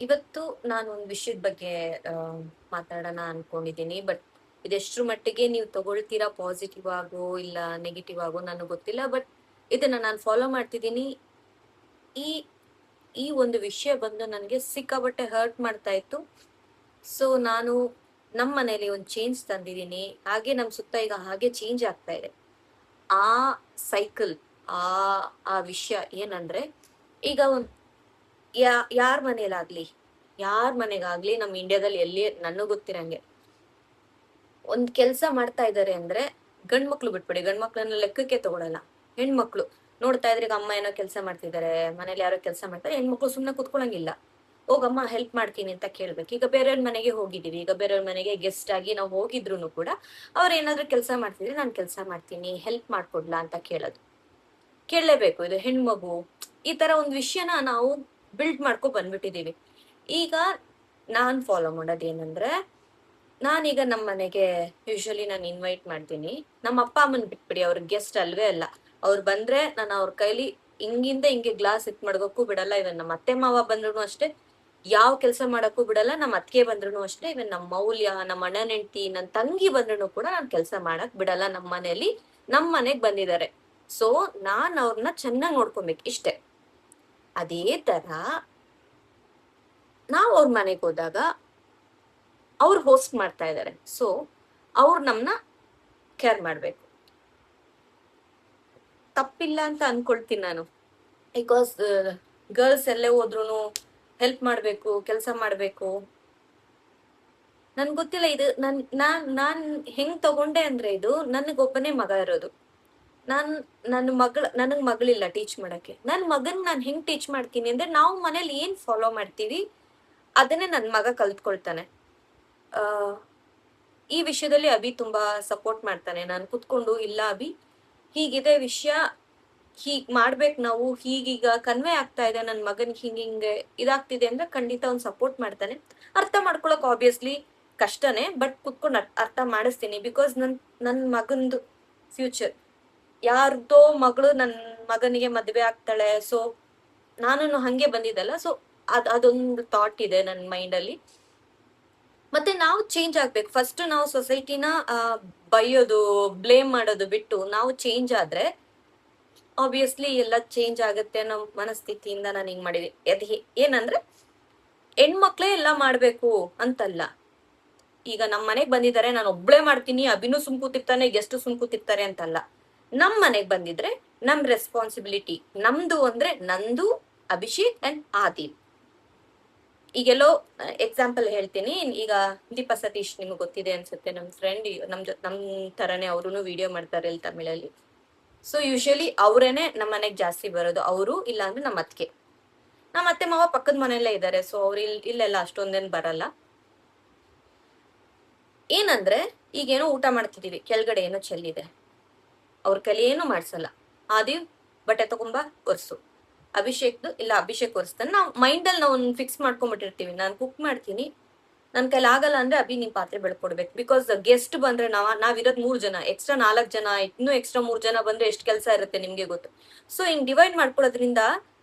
ಇವತ್ತು ನಾನು ಒಂದು ವಿಷಯದ ಬಗ್ಗೆ ಆ, ಮಾತಾಡೋಣ ಅನ್ಕೊಂಡಿದ್ದೀನಿ. ಬಟ್ ಇದೆಷ್ಟ್ರ ಮಟ್ಟಿಗೆ ನೀವು ತಗೊಳ್ತೀರಾ, ಪಾಸಿಟಿವ್ ಆಗೋ ಇಲ್ಲ ನೆಗೆಟಿವ್ ಆಗೋ ನನಗೆ ಗೊತ್ತಿಲ್ಲ. ಬಟ್ ಇದನ್ನ ನಾನು ಫಾಲೋ ಮಾಡ್ತಿದ್ದೀನಿ. ಈ ಈ ಒಂದು ವಿಷಯ ಬಂದು ನನಗೆ ಸಿಕ್ಕಾಪಟ್ಟೆ ಹರ್ಟ್ ಮಾಡ್ತಾ ಇತ್ತು. ಸೊ ನಾನು ನಮ್ಮ ಮನೇಲಿ ಒಂದು ಚೇಂಜ್ ತಂದಿದ್ದೀನಿ. ಹಾಗೆ ನಮ್ಮ ಸುತ್ತ ಈಗ ಹಾಗೆ ಚೇಂಜ್ ಆಗ್ತಾ ಇದೆ. ಆ ಸೈಕಲ್, ಆ ಆ ವಿಷಯ ಏನಂದ್ರೆ, ಈಗ ಒಂದ್ ಯಾರ ಮನೇಲಾಗ್ಲಿ, ಯಾರ ಮನೆಗಾಗ್ಲಿ, ನಮ್ಮ ಇಂಡಿಯಾದಲ್ಲಿ ಎಲ್ಲಿ ನನಗ್ ಗೊತ್ತಿರಂಗೆ ಒಂದ್ ಕೆಲ್ಸ ಮಾಡ್ತಾ ಇದಾರೆ ಅಂದ್ರೆ ಗಂಡ್ ಮಕ್ಳು ಬಿಟ್ಬಿಡಿ, ಗಂಡ್ ಮಕ್ಳನ್ನ ಲೆಕ್ಕಕ್ಕೆ ತಗೊಳಲ್ಲ. ಹೆಣ್ಮಕ್ಳು ನೋಡ್ತಾ ಇದ್ರೆ, ಈಗ ಅಮ್ಮ ಏನೋ ಕೆಲಸ ಮಾಡ್ತಿದ್ದಾರೆ, ಮನೇಲಿ ಯಾರೋ ಕೆಲಸ ಮಾಡ್ತಾರೆ, ಹೆಣ್ಮಕ್ಳು ಸುಮ್ನೆ ಕುತ್ಕೊಳಂಗಿಲ್ಲ. ಹೋಗಮ್ಮ ಹೆಲ್ಪ್ ಮಾಡ್ತೀನಿ ಅಂತ ಕೇಳ್ಬೇಕು. ಈಗ ಬೇರೆಯವ್ರ ಮನೆಗೆ ಹೋಗಿದೀವಿ, ಈಗ ಬೇರೆಯವ್ರ ಮನೆಗೆ ಗೆಸ್ಟ್ ಆಗಿ ನಾವು ಹೋಗಿದ್ರು ಕೂಡ ಅವ್ರ ಏನಾದ್ರು ಕೆಲಸ ಮಾಡ್ತಿದ್ರೆ ನಾನ್ ಕೆಲಸ ಮಾಡ್ತೀನಿ, ಹೆಲ್ಪ್ ಮಾಡ್ಕೊಡ್ಲಾ ಅಂತ ಕೇಳಲೇಬೇಕು. ಇದು ಹೆಣ್ಮಗು. ಈ ತರ ಒಂದ್ ವಿಷಯನ ನಾವು ಬಿಲ್ಡ್ ಮಾಡ್ಕೊ ಬಂದ್ಬಿಟ್ಟಿದೀವಿ. ಈಗ ನಾನ್ ಫಾಲೋ ಮಾಡೋದ್ ಏನಂದ್ರೆ, ನಾನೀಗ ನಮ್ಮ ಮನೆಗೆ ಯೂಶಲಿ ನಾನು ಇನ್ವೈಟ್ ಮಾಡ್ತೀನಿ. ನಮ್ಮ ಅಪ್ಪ ಅಮ್ಮನ್ ಬಿಟ್ಬಿಡಿ, ಅವ್ರ ಗೆಸ್ಟ್ ಅಲ್ವೇ ಅಲ್ಲ. ಅವ್ರು ಬಂದ್ರೆ ನಾನು ಅವ್ರ ಕೈಲಿ ಹಿಂಗಿಂದ ಹಿಂಗೆ ಗ್ಲಾಸ್ ಇಟ್ ಮಾಡ್ಕೋಕ್ಕೂ ಬಿಡಲ್ಲ. ಇವನ್ ನಮ್ಮ ಅತ್ತೆ ಮಾವ ಬಂದ್ರು ಅಷ್ಟೇ, ಯಾವ ಕೆಲಸ ಮಾಡಕ್ಕೂ ಬಿಡಲ್ಲ. ನಮ್ಮ ಅತ್ತಿಗೆ ಬಂದ್ರು ಅಷ್ಟೇ, ಇವನ್ ನಮ್ಮ ಮೌಲ್ಯ, ನಮ್ಮ ಅಣ್ಣನ ಹೆಂಡತಿ, ನನ್ನ ತಂಗಿ ಬಂದ್ರು ಕೂಡ ನಾನ್ ಕೆಲಸ ಮಾಡಕ್ ಬಿಡಲ್ಲ. ನಮ್ಮ ಮನೇಲಿ ನಮ್ ಮನೆಗ್ ಬಂದಿದ್ದಾರೆ, ಸೊ ನಾನ್ ಅವ್ರನ್ನ ಚೆನ್ನಾಗ್ ನೋಡ್ಕೊಬೇಕು ಇಷ್ಟೇ. ಅದೇ ತರ ನಾವ್ ಅವ್ರ ಮನೆಗ್ ಹೋದಾಗ ಅವ್ರು ಹೋಸ್ಟ್ ಮಾಡ್ತಾ ಇದಾರೆ, ಸೊ ಅವ್ರು ನಮ್ನ ಕೇರ್ ಮಾಡ್ಬೇಕು. ತಪ್ಪಿಲ್ಲ ಅಂತ ಅನ್ಕೊಳ್ತೀನಿ ನಾನು. ಬಿಕಾಸ್ ಗರ್ಲ್ಸ್ ಎಲ್ಲೇ ಹೋದ್ರು ಹೆಲ್ಪ್ ಮಾಡ್ಬೇಕು, ಕೆಲಸ ಮಾಡ್ಬೇಕು. ನನ್ ಗೊತ್ತಿಲ್ಲ ಇದು ನಾನ್ ಹೆಂಗ್ ತಗೊಂಡೆ ಅಂದ್ರೆ, ಇದು ನನಗೊಬ್ಬನೇ ಮಗ ಇರೋದು. ನನಗ್ ಮಗಳಿಲ್ಲ ಟೀಚ್ ಮಾಡಕ್ಕೆ. ನನ್ ಮಗನ್ ನಾನ್ ಹೆಂಗ್ ಟೀಚ್ ಮಾಡ್ತೀನಿ ಅಂದ್ರೆ, ನಾವು ಮನೇಲಿ ಏನ್ ಫಾಲೋ ಮಾಡ್ತೀವಿ ಅದನ್ನೇ ನನ್ ಮಗ ಕಲ್ತ್ಕೊಳ್ತಾನೆ. ಆ ಈ ವಿಷಯದಲ್ಲಿ ಅಭಿ ತುಂಬಾ ಸಪೋರ್ಟ್ ಮಾಡ್ತಾನೆ. ನಾನು ಕುತ್ಕೊಂಡು, ಇಲ್ಲ ಅಭಿ ಹೀಗಿದೆ ವಿಷಯ, ಹೀಗ್ ಮಾಡ್ಬೇಕು ನಾವು, ಹೀಗೀಗ ಕನ್ವೆ ಆಗ್ತಾ ಇದೆ ನನ್ ಮಗನ್, ಹಿಂಗೆ ಇದಾಗ್ತಿದೆ ಅಂದ್ರೆ ಖಂಡಿತ ಅವ್ನ್ ಸಪೋರ್ಟ್ ಮಾಡ್ತಾನೆ. ಅರ್ಥ ಮಾಡ್ಕೊಳಕ್ ಆಬ್ವಿಯಸ್ಲಿ ಕಷ್ಟನೇ, ಬಟ್ ಕುತ್ಕೊಂಡು ಅರ್ಥ ಮಾಡಿಸ್ತೀನಿ. ಬಿಕಾಸ್ ನನ್ ಮಗಂದು ಫ್ಯೂಚರ್, ಯಾರ್ದೋ ಮಗಳು ನನ್ ಮಗನಿಗೆ ಮದ್ವೆ ಆಗ್ತಾಳೆ, ಸೊ ನಾನು ಹಂಗೆ ಬಂದಿದ್ದಲ್ಲ. ಸೊ ಅದೊಂದು ಥಾಟ್ ಇದೆ ನನ್ ಮೈಂಡ್ ಅಲ್ಲಿ. ಮತ್ತೆ ನಾವು ಚೇಂಜ್ ಆಗ್ಬೇಕು. ಫಸ್ಟ್ ನಾವು ಸೊಸೈಟಿನ ಬೈಯೋದು, ಬ್ಲೇಮ್ ಮಾಡೋದು ಬಿಟ್ಟು ನಾವು ಚೇಂಜ್ ಆದ್ರೆ ಆಬ್ವಿಯಸ್ಲಿ ಎಲ್ಲ ಚೇಂಜ್ ಆಗುತ್ತೆ ಅನ್ನೋ ಮನಸ್ಥಿತಿಯಿಂದ ನಾನು ಹಿಂಗ್ ಮಾಡಿದೆ. ಏನಂದ್ರೆ, ಹೆಣ್ಮಕ್ಳೇ ಎಲ್ಲ ಮಾಡ್ಬೇಕು ಅಂತಲ್ಲ. ಈಗ ನಮ್ ಮನೆಗ್ ಬಂದಿದ್ದಾರೆ, ನಾನು ಒಬ್ಳೆ ಮಾಡ್ತೀನಿ, ಅಭಿನೂ ಸುಮ್ ಕೂತಿರ್ತಾನೆ, ಗೆಸ್ಟ್ ಸುಮ್ ಕೂತಿರ್ತಾರೆ ಅಂತಲ್ಲ. ನಮ್ ಮನೆಗ್ ಬಂದಿದ್ರೆ ನಮ್ ರೆಸ್ಪಾನ್ಸಿಬಿಲಿಟಿ, ನಮ್ದು ಅಂದ್ರೆ ನಂದು, ಅಭಿಷೇಕ್ ಅಂಡ್ ಆದಿಲ್. ಈಗೆಲ್ಲೋ ಎಕ್ಸಾಂಪಲ್ ಹೇಳ್ತೀನಿ. ಈಗ ದೀಪ ಸತೀಶ್ ನಿಮ್ಗೆ ಗೊತ್ತಿದೆ ಅನ್ಸುತ್ತೆ, ನಮ್ ಫ್ರೆಂಡ್, ನಮ್ ತರನೇ ಅವ್ರು ವಿಡಿಯೋ ಮಾಡ್ತಾರೆ ಇಲ್ಲಿ ತಮಿಳಲ್ಲಿ. ಸೊ ಯೂಶಲಿ ಅವ್ರೇನೆ ನಮ್ಮ ಮನೆಗ್ ಜಾಸ್ತಿ ಬರೋದು, ಅವರು ಇಲ್ಲ ಅಂದ್ರೆ ನಮ್ಮ ಅತ್ತೆ ಮಾವ ಪಕ್ಕದ ಮನೆಯಲ್ಲೇ ಇದ್ದಾರೆ, ಸೊ ಅವ್ರು ಇಲ್ಲೆಲ್ಲ ಅಷ್ಟೊಂದೇನ್ ಬರಲ್ಲ. ಏನಂದ್ರೆ, ಈಗೇನೋ ಊಟ ಮಾಡ್ತಿದೀವಿ, ಕೆಳಗಡೆ ಏನೋ ಚೆಲ್ಲಿದೆ, ಅವ್ರ ಕೈಲಿ ಏನು ಮಾಡ್ಸಲ್ಲ. ಆದಿವ್ ಬಟ್ಟೆ ತಗೊಂಬ ಒರ್ಸು, ಅಭಿಷೇಕ್ ಒರೆಸ್ತಾನೆ. ನಾವು ಮೈಂಡ್ ಅಲ್ಲಿ ನಾವು ಫಿಕ್ಸ್ ಮಾಡ್ಕೊಂಡ್ಬಿಟ್ಟಿರ್ತೀವಿ, ನಾನು ಕುಕ್ ಮಾಡ್ತೀನಿ, ನನ್ ಕೈಲಿ ಆಗಲ್ಲ ಅಂದ್ರೆ ಅಭಿ ನೀನ್ ಪಾತ್ರೆ ಬೆಳ್ಕೊಡ್ಬೇಕು. ಬಿಕಾಸ್ ಗೆಸ್ಟ್ ಬಂದ್ರೆ ನಾವಿರೋದ್ 3 ಜನ, ಎಕ್ಸ್ಟ್ರಾ 4 ಜನ, ಇನ್ನೂ ಎಕ್ಸ್ಟ್ರಾ 3 ಜನ ಬಂದ್ರೆ ಎಷ್ಟು ಕೆಲಸ ಇರುತ್ತೆ ನಿಮ್ಗೆ ಗೊತ್ತು. ಸೊ ಹಿಂಗ್ ಡಿವೈಡ್ ಮಾಡ್ಕೊಳ್ಳೋದ್ರಿಂದ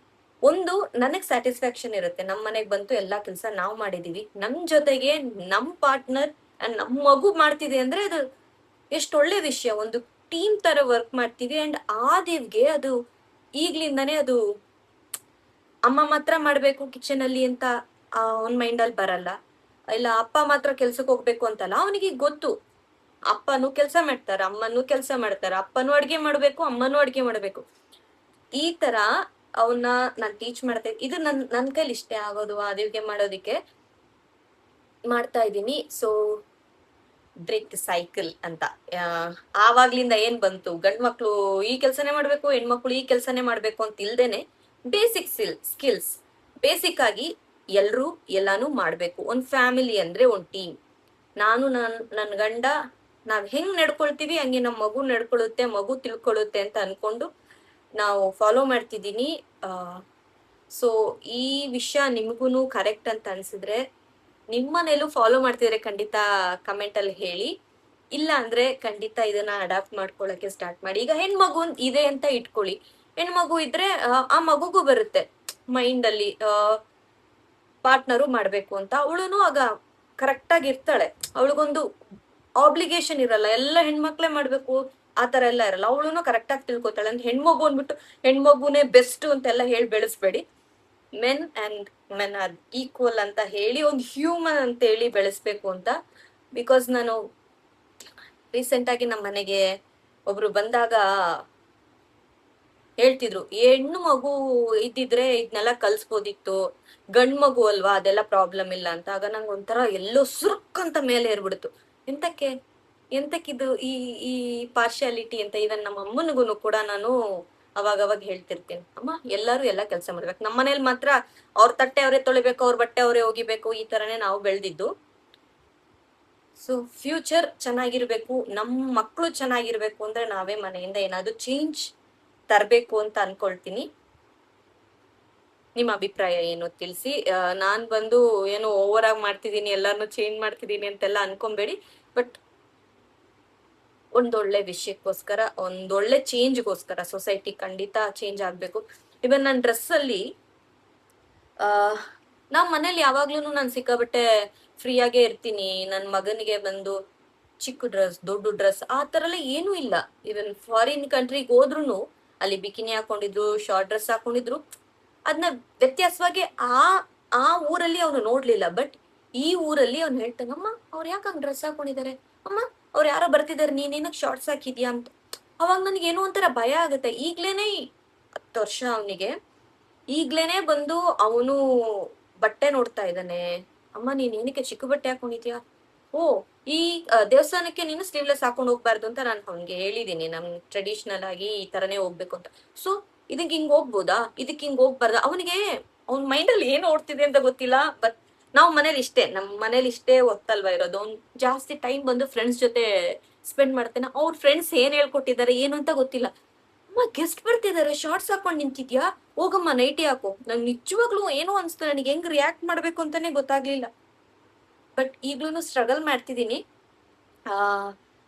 ಒಂದು ನನಗ್ ಸ್ಯಾಟಿಸ್ಫ್ಯಾಕ್ಷನ್ ಇರುತ್ತೆ, ನಮ್ ಮನೆಗ್ ಬಂತು ಎಲ್ಲಾ ಕೆಲಸ ನಾವ್ ಮಾಡಿದೀವಿ, ನಮ್ ಜೊತೆಗೆ ನಮ್ ಪಾರ್ಟ್ನರ್ ಅಂಡ್ ನಮ್ ಮಗು ಮಾಡ್ತಿದೆ ಅಂದ್ರೆ ಅದು ಎಷ್ಟು ಒಳ್ಳೆ ವಿಷಯ. ಒಂದು ಟೀಮ್ ತರ ವರ್ಕ್ ಮಾಡ್ತೀವಿ. ಅಂಡ್ ಆ ದೇವ್ಗೆ ಅದು ಈಗ್ಲಿಂದಾನೇ ಅದು ಅಮ್ಮ ಮಾತ್ರ ಮಾಡ್ಬೇಕು ಕಿಚನ್ ಅಲ್ಲಿ ಅಂತ ಅವ್ನ್ ಮೈಂಡ್ ಅಲ್ಲಿ ಬರಲ್ಲ. ಇಲ್ಲ ಅಪ್ಪ ಮಾತ್ರ ಕೆಲ್ಸಕ್ಕೆ ಹೋಗ್ಬೇಕು ಅಂತಲ್ಲ, ಅವನಿಗೆ ಗೊತ್ತು ಅಪ್ಪನೂ ಕೆಲ್ಸ ಮಾಡ್ತಾರ, ಅಮ್ಮನೂ ಕೆಲ್ಸ ಮಾಡ್ತಾರ, ಅಪ್ಪನೂ ಅಡ್ಗೆ ಮಾಡ್ಬೇಕು, ಅಮ್ಮನೂ ಅಡ್ಗೆ ಮಾಡ್ಬೇಕು. ಈ ತರ ಅವನ್ನ ನಾನ್ ಟೀಚ್ ಮಾಡ್ತೇನೆ. ಇದು ನನ್ ಕೈಲಿ ಇಷ್ಟೇ ಆಗೋದು, ಅದಿವ್ಗೆ ಮಾಡೋದಿಕ್ಕೆ ಮಾಡ್ತಾ ಇದ್ದೀನಿ. ಸೊ ಬ್ರೇಕ್ ದ ಸೈಕಲ್ ಅಂತ. ಆವಾಗ್ಲಿಂದ ಏನ್ ಬಂತು, ಗಂಡ್ ಮಕ್ಳು ಈ ಕೆಲ್ಸನೇ ಮಾಡ್ಬೇಕು, ಹೆಣ್ಮಕ್ಳು ಈ ಕೆಲ್ಸನೇ ಮಾಡ್ಬೇಕು ಅಂತ ಇಲ್ದೇನೆ ಬೇಸಿಕ್ ಸ್ಕಿಲ್ಸ್, ಬೇಸಿಕ್ ಆಗಿ ಎಲ್ರು ಎಲ್ಲಾನು ಮಾಡ್ಬೇಕು. ಒಂದ್ ಫ್ಯಾಮಿಲಿ ಅಂದ್ರೆ ಒಂದ್ ಟೀಮ್. ನಾನು ನನ್ ಗಂಡ ನಾವ್ ಹೆಂಗ್ ನಡ್ಕೊಳ್ತೀವಿ ಹಂಗೆ ನಮ್ ಮಗು ನಡ್ಕೊಳ್ಳುತ್ತೆ, ಮಗು ತಿಳ್ಕೊಳ್ಳುತ್ತೆ ಅಂತ ಅನ್ಕೊಂಡು ನಾವು ಫಾಲೋ ಮಾಡ್ತಿದೀನಿ. ಸೊ ಈ ವಿಷಯ ನಿಮ್ಗೂನು ಕರೆಕ್ಟ್ ಅಂತ ಅನ್ಸಿದ್ರೆ, ನಿಮ್ಮನೇಲೂ ಫಾಲೋ ಮಾಡ್ತಿದ್ರೆ ಖಂಡಿತ ಕಮೆಂಟ್ ಅಲ್ಲಿ ಹೇಳಿ. ಇಲ್ಲ ಅಂದ್ರೆ ಖಂಡಿತ ಇದನ್ನ ಅಡಾಪ್ಟ್ ಮಾಡ್ಕೊಳಕ್ಕೆ ಸ್ಟಾರ್ಟ್ ಮಾಡಿ. ಈಗ ಹೆಣ್ಮಗು ಇದೆ ಅಂತ ಇಟ್ಕೊಳ್ಳಿ, ಹೆಣ್ಮಗು ಇದ್ರೆ ಆ ಮಗುಗೂ ಬರುತ್ತೆ ಮೈಂಡ್ ಅಲ್ಲಿ, ಪಾರ್ಟ್ನರು ಮಾಡ್ಬೇಕು ಅಂತ. ಅವಳುನು ಆಗ ಕರೆಕ್ಟ್ ಆಗಿ ಇರ್ತಾಳೆ, ಅವಳಿಗೊಂದು ಆಬ್ಲಿಗೇಷನ್ ಇರಲ್ಲ, ಎಲ್ಲ ಹೆಣ್ಮಕ್ಳೇ ಮಾಡ್ಬೇಕು ಆ ತರ ಎಲ್ಲ ಇರಲ್ಲ. ಅವಳುನು ಕರೆಕ್ಟ್ ಆಗಿ ತಿಳ್ಕೊತಾಳೆ. ಅಂದ್ರೆ ಹೆಣ್ಮಗು ಅಂದ್ಬಿಟ್ಟು ಹೆಣ್ಮಗುನೇ ಬೆಸ್ಟ್ ಅಂತೆಲ್ಲ ಹೇಳಿ ಬೆಳೆಸ್ಬೇಡಿ. Men and men are equal ಅಂತ ಹೇಳಿ, ಒಂದು ಹ್ಯೂಮನ್ ಅಂತ ಹೇಳಿ ಬೆಳೆಸ್ಬೇಕು ಅಂತ. ಬಿಕಾಸ್ ನಾನು ರೀಸೆಂಟ್ ಆಗಿ ನಮ್ಮ ಮನೆಗೆ ಒಬ್ರು ಬಂದಾಗ ಹೇಳ್ತಿದ್ರು, ಹೆಣ್ಣು ಮಗು ಇದ್ದಿದ್ರೆ ಇದನ್ನೆಲ್ಲ ಕಲ್ಸ್ಬೋದಿತ್ತು, ಗಂಡ್ ಮಗು ಅಲ್ವಾ ಅದೆಲ್ಲ ಪ್ರಾಬ್ಲಮ್ ಇಲ್ಲ ಅಂತ. ಆಗ ನಂಗೆ ಒಂಥರ ಎಲ್ಲೋ ಸುರುಕ್ ಅಂತ ಮೇಲೆ ಏರ್ಬಿಡ್ತು. ಎಂತಕ್ಕೆ ಎಂತಕ್ಕಿದು ಈ ಈ ಪಾರ್ಶಿಯಾಲಿಟಿ ಅಂತ. ಇವನ್ ನಮ್ಮ ಅಮ್ಮನಿಗೂ ಕೂಡ ನಾನು ಅವಾಗ ಹೇಳ್ತಿರ್ತೀನಿ, ಅಮ್ಮ ಎಲ್ಲರೂ ಎಲ್ಲ ಕೆಲಸ ಮಾಡ್ಬೇಕು. ನಮ್ಮ ಮನೇಲಿ ಮಾತ್ರ ಅವ್ರ ತಟ್ಟೆ ಅವರೇ ತೊಳಿಬೇಕು, ಅವ್ರ ಬಟ್ಟೆ ಅವರೇ ಒಗಿಬೇಕು, ಈ ತರನೇ ನಾವು ಬೆಳೆದಿದ್ದು. ಸೊ ಫ್ಯೂಚರ್ ಚೆನ್ನಾಗಿರ್ಬೇಕು, ನಮ್ಮ ಮಕ್ಕಳು ಚೆನ್ನಾಗಿರ್ಬೇಕು ಅಂದ್ರೆ ನಾವೇ ಮನೆಯಿಂದ ಏನಾದ್ರು ಚೇಂಜ್ ತರಬೇಕು ಅಂತ ಅನ್ಕೊಳ್ತೀನಿ. ನಿಮ್ಮ ಅಭಿಪ್ರಾಯ ಏನು ತಿಳಿಸಿ. ನಾನ್ ಬಂದು ಏನೋ ಓವರ್ ಆಗಿ ಮಾಡ್ತಿದ್ದೀನಿ, ಎಲ್ಲಾರನ್ನು ಚೇಂಜ್ ಮಾಡ್ತಿದ್ದೀನಿ ಅಂತೆಲ್ಲ ಅನ್ಕೊಂಬೇಡಿ. ಬಟ್ ಒಂದೊಳ್ಳೆ ವಿಷಯಕ್ಕೋಸ್ಕರ, ಒಂದೊಳ್ಳೆ ಚೇಂಜ್ಗೋಸ್ಕರ ಸೊಸೈಟಿ ಖಂಡಿತ ಚೇಂಜ್ ಆಗ್ಬೇಕು. ಇವನ್ ನನ್ನ ಡ್ರೆಸ್ ಅಲ್ಲಿ ನಾವ್ ಮನೇಲಿ ಯಾವಾಗ್ಲೂ ನಾನು ಸಿಕ್ಕಾಬಟ್ಟೆ ಫ್ರೀಯಾಗೇ ಇರ್ತೀನಿ. ನನ್ನ ಮಗನಿಗೆ ಬಂದು ಚಿಕ್ಕ ಡ್ರೆಸ್, ದೊಡ್ಡ ಡ್ರೆಸ್ ಆ ತರ ಎಲ್ಲ ಏನೂ ಇಲ್ಲ. ಇವನ್ ಫಾರಿನ್ ಕಂಟ್ರಿಗೆ ಹೋದ್ರು ಅಲ್ಲಿ ಬಿಕಿನಿ ಹಾಕೊಂಡಿದ್ರು, ಶಾರ್ಟ್ ಡ್ರೆಸ್ ಹಾಕೊಂಡಿದ್ರು. ಅದನ್ನ ವ್ಯತ್ಯಾಸವಾಗಿ ಆ ಊರಲ್ಲಿ ಅವನು ನೋಡ್ಲಿಲ್ಲ. ಬಟ್ ಈ ಊರಲ್ಲಿ ಅವ್ನು ಹೇಳ್ತಾನೆ, ಅಮ್ಮ ಅವ್ರು ಯಾಕೆ ಹಂಗ್ ಡ್ರೆಸ್ ಹಾಕೊಂಡಿದ್ದಾರೆ, ಅಮ್ಮ ಅವ್ರು ಯಾರೋ ಬರ್ತಿದಾರೆ, ನೀನೇನಕ್ ಶಾರ್ಟ್ಸ್ ಹಾಕಿದ್ಯಾ ಅಂತ. ಅವಾಗ ನನಗೆ ಏನೋ ಒಂಥರ ಭಯ ಆಗುತ್ತೆ. ಈಗ್ಲೇನೆ 10 ವರ್ಷ ಅವನಿಗೆ, ಈಗ್ಲೇನೆ ಬಂದು ಅವನು ಬಟ್ಟೆ ನೋಡ್ತಾ ಇದ್ದಾನೆ. ಅಮ್ಮ ನೀನ್ ಏನಕ್ಕೆ ಚಿಕ್ಕ ಬಟ್ಟೆ ಹಾಕೊಂಡಿದ್ಯಾ, ಓ ಈ ದೇವಸ್ಥಾನಕ್ಕೆ ನೀನು ಸ್ಲೀವ್ಲೆಸ್ ಹಾಕೊಂಡು ಹೋಗ್ಬಾರ್ದು ಅಂತ ನಾನು ಅವ್ನಿಗೆ ಹೇಳಿದೀನಿ. ನಮ್ ಟ್ರೆಡಿಷನಲ್ ಆಗಿ ಈ ತರನೇ ಹೋಗ್ಬೇಕು ಅಂತ. ಸೊ ಇದಕ್ ಹಿಂಗ್ ಹೋಗ್ಬೋದಾ, ಇದಕ್ ಹಿಂಗ್ ಹೋಗ್ಬಾರ್ದ. ಅವನಿಗೆ ಅವ್ನ ಮೈಂಡ್ ಅಲ್ಲಿ ಏನ್ ಓಡ್ತಿದೆ ಅಂತ ಗೊತ್ತಿಲ್ಲ. ಬಟ್ ನಾವ್ ಮನೇಲಿ ಇಷ್ಟೇ, ನಮ್ ಮನೇಲಿ ಇಷ್ಟೇ ಒತ್ತಲ್ವಾ ಇರೋದು. ಅವ್ನ್ ಜಾಸ್ತಿ ಟೈಮ್ ಬಂದು ಫ್ರೆಂಡ್ಸ್ ಜೊತೆ ಸ್ಪೆಂಡ್ ಮಾಡ್ತೇನೆ. ಅವ್ರ ಫ್ರೆಂಡ್ಸ್ ಏನ್ ಹೇಳ್ಕೊಟ್ಟಿದ್ದಾರೆ ಏನು ಅಂತ ಗೊತ್ತಿಲ್ಲ. ಅಮ್ಮ ಗೆಸ್ಟ್ ಬರ್ತಿದಾರೆ, ಶಾರ್ಟ್ಸ್ ಹಾಕೊಂಡ್ ನಿಂತಿದ್ಯಾ, ಹೋಗಮ್ಮ ನೈಟಿ ಹಾಕೋ. ನಂಗೆ ನಿಜವಾಗ್ಲೂ ಏನೋ ಅನ್ಸ್ತು, ನನಗೆ ಹೆಂಗ್ ರಿಯಾಕ್ಟ್ ಮಾಡ್ಬೇಕು ಅಂತಾನೆ ಗೊತ್ತಾಗ್ಲಿಲ್ಲ. ಬಟ್ ಈಗ್ಲೂ ಸ್ಟ್ರಗಲ್ ಮಾಡ್ತಿದ್ದೀನಿ.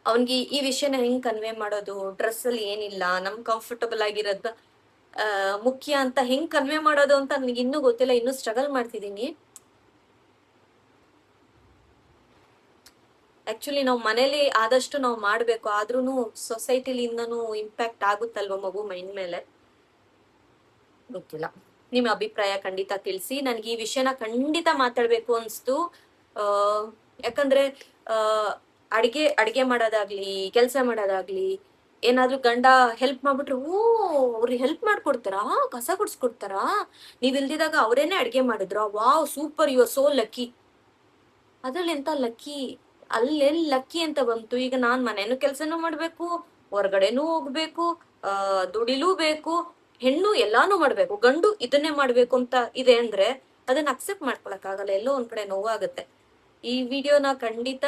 ಅವನ್ಗೆ ಈ ವಿಷಯನ ಹೆಂಗ್ ಕನ್ವೆ ಮಾಡೋದು, ಡ್ರೆಸ್ ಅಲ್ಲಿ ಏನಿಲ್ಲ, ನಮ್ ಕಂಫರ್ಟಬಲ್ ಆಗಿರೋದು ಮುಖ್ಯ ಅಂತ ಹೆಂಗ್ ಕನ್ವೆ ಮಾಡೋದು ಅಂತ ನನಗೆ ಇನ್ನೂ ಗೊತ್ತಿಲ್ಲ. ಇನ್ನೂ ಸ್ಟ್ರಗಲ್ ಮಾಡ್ತಿದ್ದೀನಿ. ಆಕ್ಚುಲಿ ನಾವು ಮನೇಲಿ ಆದಷ್ಟು ನಾವು ಮಾಡ್ಬೇಕು, ಆದ್ರೂನು ಸೊಸೈಟಿಲಿಂದನೂ ಇಂಪ್ಯಾಕ್ಟ್ ಆಗುತ್ತಲ್ವ ಮಗು ಮೈಂಡ್ ಮೇಲೆ. ಗೊತ್ತಿಲ್ಲ, ನಿಮ್ಮ ಅಭಿಪ್ರಾಯ ಖಂಡಿತ ತಿಳಿಸಿ. ನನ್ಗೆ ಈ ವಿಷಯನ ಖಂಡಿತ ಮಾತಾಡ್ಬೇಕು ಅನ್ಸ್ತು. ಯಾಕಂದ್ರೆ ಅಡಿಗೆ ಮಾಡೋದಾಗ್ಲಿ, ಕೆಲಸ ಮಾಡೋದಾಗ್ಲಿ, ಏನಾದ್ರೂ ಗಂಡ ಹೆಲ್ಪ್ ಮಾಡ್ಬಿಟ್ರೆ, ಓ ಅವ್ರಿಗೆ ಹೆಲ್ಪ್ ಮಾಡ್ಕೊಡ್ತಾರಾ, ಕಸ ಗುಡ್ಸ್ಕೊಡ್ತಾರಾ, ನೀವ್ ಇಲ್ದಿದಾಗ ಅವ್ರೇನೆ ಅಡ್ಗೆ ಮಾಡಿದ್ರ, wow super, you are so lucky. ಅದ್ರಲ್ಲಿ ಎಂತ ಲಕ್ಕಿ, ಅಲ್ಲೆಲ್ ಲಕ್ಕಿ ಅಂತ ಬಂತು. ಈಗ ನಾನ್ ಮನೇನು ಕೆಲ್ಸನೂ ಮಾಡ್ಬೇಕು, ಹೊರಗಡೆನೂ ಹೋಗ್ಬೇಕು, ದುಡಿಲೂ ಬೇಕು, ಹೆಣ್ಣು ಎಲ್ಲಾನು ಮಾಡ್ಬೇಕು, ಗಂಡು ಇದನ್ನೇ ಮಾಡ್ಬೇಕು ಅಂತ ಇದೆ ಅಂದ್ರೆ ಅದನ್ನ ಅಕ್ಸೆಪ್ಟ್ ಮಾಡ್ಕೊಳಕ್ ಆಗಲ್ಲ. ಎಲ್ಲೋ ಒಂದ್ ಕಡೆ ನೋವಾಗುತ್ತೆ. ಈ ವಿಡಿಯೋನ ಖಂಡಿತ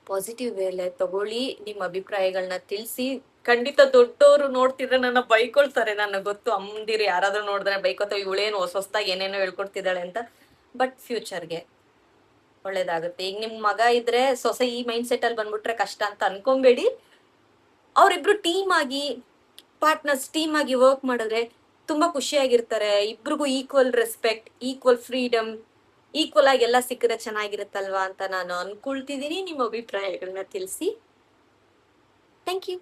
ಪಾಸಿಟಿವ್ ವೇಲೆ ತಗೊಳ್ಳಿ, ನಿಮ್ ಅಭಿಪ್ರಾಯಗಳನ್ನ ತಿಳಿಸಿ. ಖಂಡಿತ ದೊಡ್ಡವರು ನೋಡ್ತಿದ್ರೆ ನನ್ನ ಬೈಕೊಳ್ತಾರೆ, ನನಗೆ ಗೊತ್ತು. ಅಮ್ಮದಿರು ಯಾರಾದ್ರೂ ನೋಡಿದ್ರೆ ಬೈಕೋತಾವ, ಇವಳೇನು ಹೊಸದಾಗಿ ಏನೇನೋ ಹೇಳ್ಕೊಡ್ತಿದ್ದಾಳೆ ಅಂತ. ಬಟ್ ಫ್ಯೂಚರ್ಗೆ ಒಳ್ಳೇದಾಗುತ್ತೆ. ಈಗ ನಿಮ್ ಮಗ ಇದ್ರೆ ಸೊಸೆ ಈ ಮೈಂಡ್ ಸೆಟ್ ಅಲ್ಲಿ ಬಂದ್ಬಿಟ್ರೆ ಕಷ್ಟ ಅಂತ ಅನ್ಕೊಂಬೇಡಿ. ಅವ್ರಿಬ್ರು ಟೀಮ್ ಆಗಿ, ಪಾರ್ಟ್ನರ್ಸ್ ಟೀಮ್ ಆಗಿ ವರ್ಕ್ ಮಾಡಿದ್ರೆ ತುಂಬಾ ಖುಷಿಯಾಗಿರ್ತಾರೆ. ಇಬ್ರಿಗೂ equal respect, equal freedom, equal ಆಗಿ ಎಲ್ಲ ಸಿಕ್ಕಿದ್ರೆ ಚೆನ್ನಾಗಿರುತ್ತಲ್ವಾ ಅಂತ ನಾನು ಅನ್ಕೊಳ್ತಿದ್ದೀನಿ. ನಿಮ್ಮ ಅಭಿಪ್ರಾಯಗಳನ್ನ ತಿಳಿಸಿ. Thank you.